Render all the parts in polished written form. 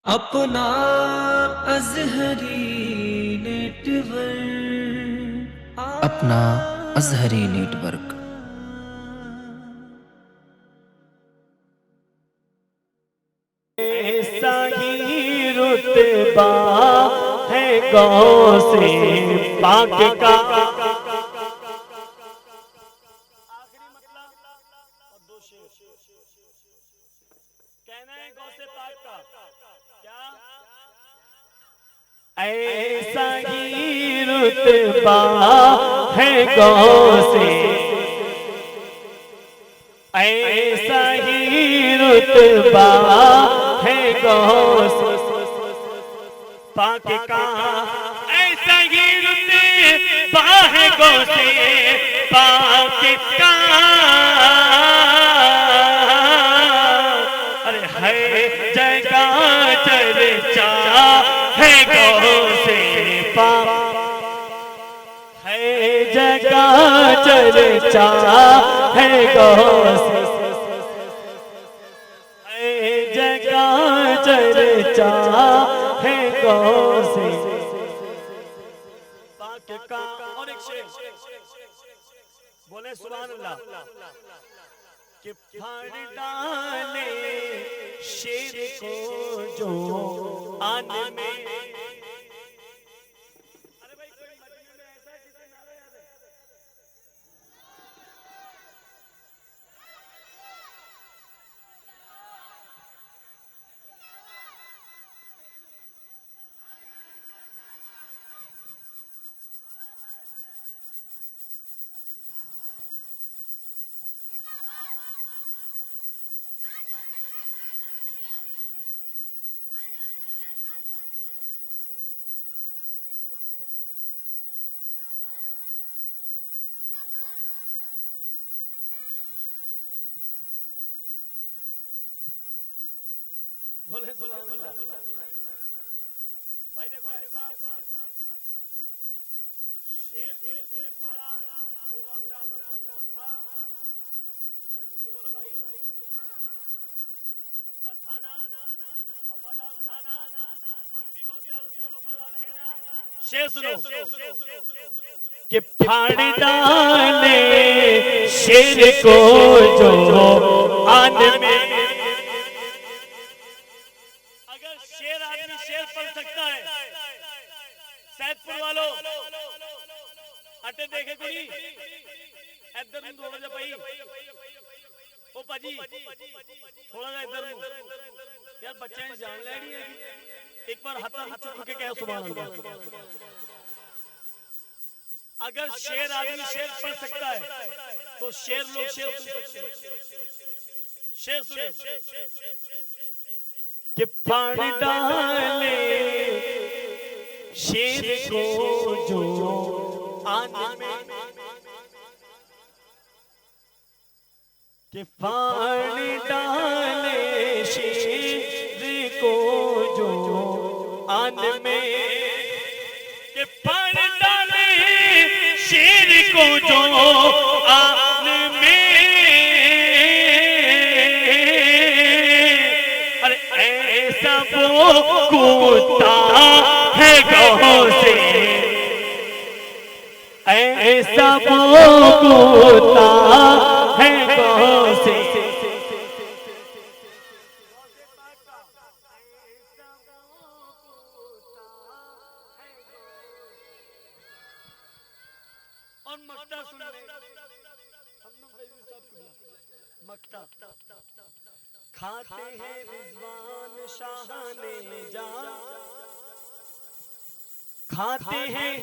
अपना अज़हरी नेटवर्क अपना अज़हरी नेटवर्क। ऐसा ही रुतबा है गौसे पाक का। आखिरी मतलब और दो शेर कहना है गौसे पाक का क्या। ऐसा ही रुतबा है गौसे, ऐसा ही रुतबा है गौसे पाक का। ऐसा ही रुतबा है गौसे पाक का। अरे है जगह चर्चा है गौसे पाक, है जगह चर्चा है गौसे, है जगह चर्चा है गौसे पाक का। और एक शेर बोले सुभान अल्लाह कि फाड़ डाले शेर को जो आन में। बोले सुभान अल्लाह। भाई देखो ऐसा शेर को जिसने फाड़ा वो गौसे आज़म का कौन था? अरे मुझसे बोलो भाई, उस्ताद था ना, वफादार था ना, हम भी गौसे आज़म के वफादार हैं ना। शेर सुनो कि फाड़ डाले शेर को जो आन में। शेर आदमी शेर पढ़ सकता है। सैदपुर वालों अटे देखे कोई इधर में थोड़ा जा भाई, ओ पाजी थोड़ा जा इधर यार, बच्चे ने जान लेनी है। एक बार हाथ चुप के कह सुभान अल्लाह। अगर शेर आदमी शेर पढ़ सकता है तो शेर लोग शेर सुन सकते हैं। शेर सुने कि फाड़ डाले शेर को जो आन में, कि फाड़ डाले शेर को जो आन में, कि फाड़ डाले शेर को जो आन में। वो कूदता है गौसे, ऐसा वो कूदता है गौसे। और मक्ता सुन ले, मक्ता खाते हैं रिजवान शाह ने जहां, खाते हैं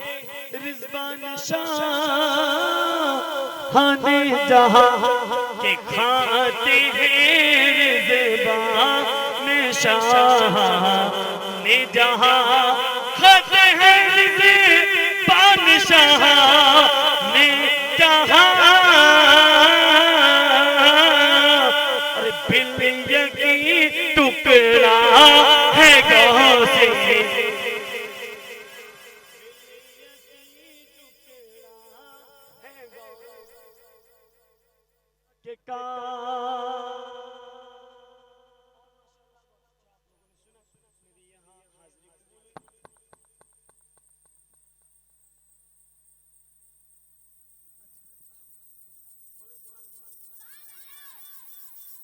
रिजवान शाह ने जहां, के खाते हैं रिजवान शाह ने जहां, खाते हैं रिजवान शाह ने जहां। टुकड़ा है गौसे